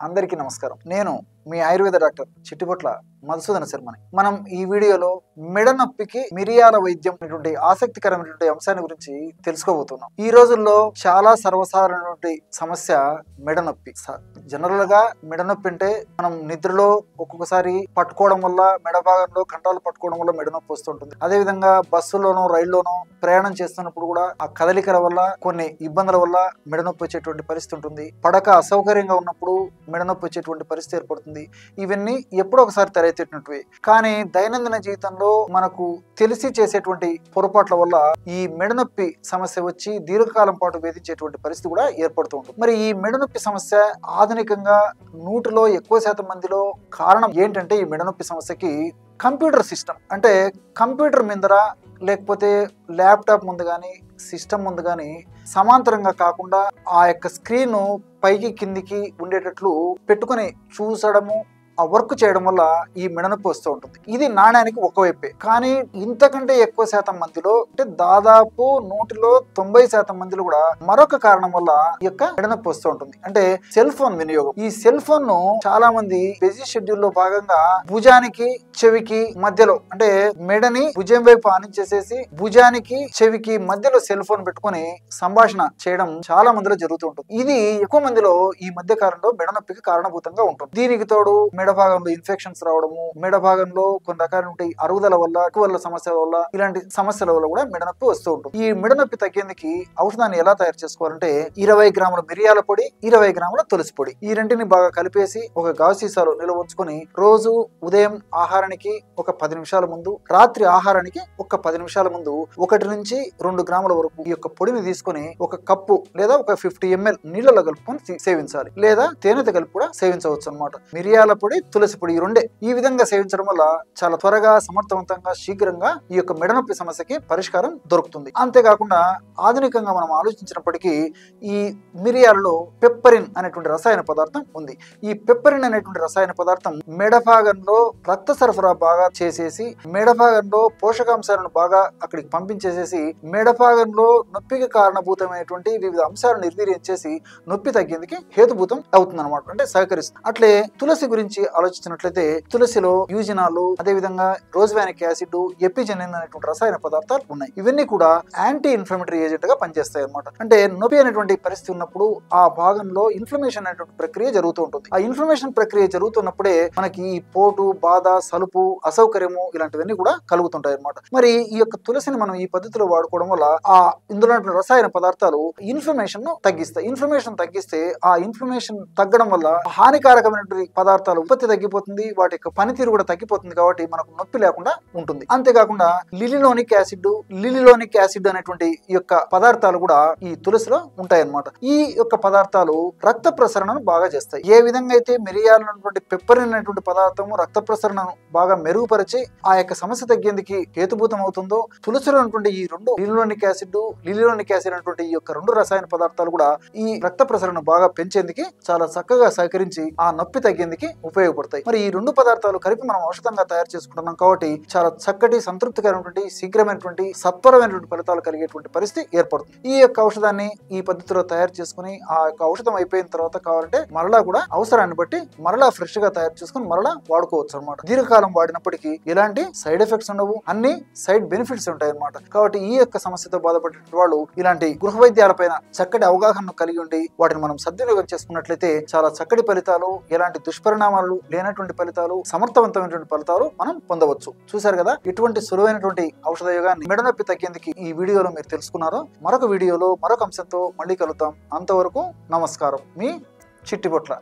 అందరికీ నమస్కారం. నేను మీ ఆయుర్వేద డాక్టర్ చిట్టిపొట్ల మధుసూదన శర్మని. మనం ఈ వీడియోలో మెడ నొప్పికి మిరియాల వైద్యం అనేటువంటి ఆసక్తికరమైనటువంటి అంశాన్ని గురించి తెలుసుకోబోతున్నాం. ఈ రోజుల్లో చాలా సర్వసాధారణటువంటి సమస్య మెడ నొప్పి. జనరల్ గా మెడ నొప్పి అంటే మనం నిద్రలో ఒక్కొక్కసారి పట్టుకోవడం వల్ల మెడ భాగంలో కంఠాలు పట్టుకోవడం వల్ల మెడ నొప్పి వస్తుంటుంది. అదే విధంగా బస్సులోనో రైల్లోనో ప్రయాణం చేస్తున్నప్పుడు కూడా ఆ కదలికల వల్ల కొన్ని ఇబ్బందుల వల్ల మెడ నొప్పి వచ్చేటువంటి పరిస్థితి ఉంటుంది. పడక అసౌకర్యంగా ఉన్నప్పుడు మెడ నొప్పి వచ్చేటువంటి పరిస్థితి ఏర్పడుతుంది. ఇవన్నీ ఎప్పుడో ఒకసారి తెరైతేటువంటివి. కానీ దైనందిన జీవితంలో మనకు తెలిసి చేసేటువంటి పొరపాట్ల వల్ల ఈ మెడ నొప్పి సమస్య వచ్చి దీర్ఘకాలం పాటు వేధించేటువంటి పరిస్థితి కూడా ఏర్పడుతూ ఉంటుంది. మరి ఈ మెడ నొప్పి సమస్య ఆధునికంగా 100లో ఎక్కువ శాతం మందిలో కారణం ఏంటంటే ఈ మెడ నొప్పి సమస్యకి కంప్యూటర్ సిస్టమ్, అంటే కంప్యూటర్ ముందర లేకపోతే ల్యాప్టాప్ ముందు కానీ సిస్టమ్ ముందు కానీ సమాంతరంగా కాకుండా ఆ యొక్క స్క్రీన్ పైకి కిందికి ఉండేటట్లు పెట్టుకుని చూసడము, ఆ వర్క్ చేయడం వల్ల ఈ మెడనొప్పి వస్తూ ఉంటుంది. ఇది నాణ్యానికి ఒకవైపే. కానీ ఇంతకంటే ఎక్కువ శాతం మందిలో, అంటే దాదాపు 100లో 90% మందిలో కూడా మరొక కారణం వల్ల ఈ యొక్క మెడనొప్పి వస్తూ ఉంటుంది. అంటే సెల్ ఫోన్ వినియోగం. ఈ సెల్ ఫోన్ ను చాలా మంది బిజీ షెడ్యూల్ లో భాగంగా భుజానికి చెవికి మధ్యలో, అంటే మెడని భుజం వైపు ఆనించేసేసి భుజానికి చెవికి మధ్యలో సెల్ ఫోన్ పెట్టుకుని సంభాషణ చేయడం చాలా మందిలో జరుగుతూ ఉంటుంది. ఇది ఎక్కువ మందిలో ఈ మధ్య కాలంలో మెడనొప్పికి కారణభూతంగా ఉంటుంది. దీనికి తోడు మెడ భాగంలో ఇన్ఫెక్షన్స్ రావడము, మెడ భాగంలో కొన్ని రకాల అరుగుదల వల్ల, ఎక్కువ సమస్యల వల్ల, ఇలాంటి సమస్యల వల్ల కూడా మెడనొప్పి వస్తూ ఉంటుంది. ఈ మెడనొప్పి తగ్గేందుకు ఔషధాన్ని ఎలా తయారు చేసుకోవాలంటే 20 గ్రాముల మిరియాల పొడి, 20 గ్రాముల తులసి పొడి, ఈ రెంటిని బాగా కలిపేసి ఒక గాజు సీసాలో నిల్వ ఉంచుకొని రోజు ఉదయం ఆహారానికి ఒక 10 నిమిషాల ముందు, రాత్రి ఆహారానికి ఒక 10 నిమిషాల ముందు 1 నుంచి 2 గ్రాముల వరకు ఈ యొక్క పొడిని తీసుకొని ఒక కప్పు లేదా ఒక 50 ml నీళ్ళలో కలుపుకొని సేవించాలి. లేదా తేనెతో కలిపి కూడా సేవించవచ్చు అన్నమాట. మిరియాల పొడి, తులసి పొడి, ఈ రెండే ఈ విధంగా సేవించడం వల్ల చాలా త్వరగా, సమర్థవంతంగా, శీఘ్రంగా ఈ యొక్క మెడనొప్పి సమస్యకి పరిష్కారం దొరుకుతుంది. అంతేకాకుండా ఆధునికంగా మనం ఆలోచించినప్పటికీ ఈ మిరియాలలో పెప్పరిన్ అనేటువంటి రసాయన పదార్థం ఉంది. ఈ పెప్పరిన్ అనేటువంటి రసాయన పదార్థం మెడ భాగంలో రక్త సరఫరా బాగా చేసేసి, మెడ భాగంలో పోషకాంశాలను బాగా అక్కడికి పంపించేసేసి, మెడ భాగంలో నొప్పికి కారణభూతమైనటువంటి వివిధ అంశాలను నిర్వీర్యం చేసి నొప్పి తగ్గేందుకు హేతుభూతం అవుతుంది అనమాట, అంటే సహకరిస్తుంది. అట్లే తులసి గురించి ఆలోచించినట్లయితే తులసిలో యూజినాలు, అదే విధంగా రోజ్వానిక్ యాసిడ్, ఎపిజెనిన్ అనేటువంటి రసాయన పదార్థాలు ఉన్నాయి. ఇవన్నీ కూడా యాంటీ ఇన్ఫ్లమేటరీ ఏజెంట్ గా పనిచేస్తాయి అన్నమాట. అంటే నొప్పి అనేటువంటి పరిస్థితి ఉన్నప్పుడు ఆ భాగంలో ఇన్ఫ్లమేషన్ అనేటువంటి ప్రక్రియ జరుగుతూ ఉంటుంది. ఆ ఇన్ఫ్లమేషన్ ప్రక్రియ జరుగుతున్నప్పుడే మనకి ఈ పోటు, బాధ, సలుపు, అసౌకర్యము ఇలాంటివన్నీ కూడా కలుగుతుంటాయి అన్నమాట. మరి ఈ యొక్క తులసిని మనం ఈ పద్ధతిలో వాడుకోవడం వల్ల ఆ ఇందులో రసాయన పదార్థాలు ఇన్ఫ్లమేషన్ ను తగ్గిస్తాయి. ఇన్ఫ్లమేషన్ తగ్గిస్తే ఆ ఇన్ఫ్లమేషన్ తగ్గడం వల్ల హానికారకమైనటువంటి పదార్థాలు ఉత్పత్తి తగ్గిపోతుంది, వాటి యొక్క పనితీరు కూడా తగ్గిపోతుంది. కాబట్టి మనకు నొప్పి లేకుండా ఉంటుంది. అంతేకాకుండా లిలిలోనిక్ యాసిడ్ అనేటువంటి ఈ యొక్క పదార్థాలు కూడా ఈ తులసిలో ఉంటాయన్నమాట. ఈ యొక్క పదార్థాలు రక్త ప్రసరణను బాగా చేస్తాయి. ఏ విధంగా అయితే మిరియాలు అనేటువంటి పెప్పరిన్ అనేటువంటి పదార్థము రక్త ప్రసరణను బాగా మెరుగుపరిచి ఆ యొక్క సమస్య తగ్గేందుకు హేతుభూతం అవుతుందో, తులసిలో ఉన్నటువంటి ఈ రెండు లిలిలోనిక్ యాసిడ్ అనేటువంటి ఈ యొక్క 2 రసాయన పదార్థాలు కూడా ఈ రక్త ప్రసరణ బాగా పెంచేందుకు చాలా చక్కగా సహకరించి ఆ నొప్పి తగ్గేందుకు ఉపయోగపడతాయి. మరి ఈ 2 పదార్థాలు కలిపి మనం ఔషధంగా తయారు చేసుకుంటున్నాం కాబట్టి చాలా చక్కటి, సంతృప్తికరమైనటువంటి, శీఘ్రమైనటువంటి, సత్వరమైనటువంటి ఫలితాలు కలిగేటువంటి పరిస్థితి ఏర్పడుతుంది. ఈ యొక్క ఔషధాన్ని ఈ పద్ధతిలో తయారు చేసుకుని ఆ యొక్క ఔషధం అయిపోయిన తర్వాత కావాలంటే మరలా కూడా అవసరాన్ని బట్టి మరలా ఫ్రెష్ గా తయారు చేసుకుని మరలా వాడుకోవచ్చు అనమాట. దీర్ఘకాలం వాడినప్పటికీ ఎలాంటి సైడ్ ఎఫెక్ట్స్ ఉండవు, అన్ని సైడ్ బెనిఫిట్స్ ఉంటాయి అనమాట. కాబట్టి ఈ యొక్క సమస్యతో బాధపడే వాళ్ళు ఇలాంటి గృహ వైద్యాలపైన చక్కటి అవగాహన కలిగి ఉండి వాటిని మనం సద్వినియోగం చేసుకున్నట్లయితే చాలా చక్కటి ఫలితాలు, ఎలాంటి దుష్పరిణామాలు లేనటువంటి ఫలితాలు, సమర్థవంతమైనటువంటి ఫలితాలు మనం పొందవచ్చు. చూశారు కదా, ఎటువంటి సులువైనటువంటి ఔషధ యోగాన్ని మెడనొప్పి తగ్గేందుకు ఈ వీడియోలో మీరు తెలుసుకున్నారో. మరొక వీడియోలో మరొక అంశంతో మళ్ళీ కలుద్దాం. అంతవరకు నమస్కారం. మీ చిట్టిపొట్ల.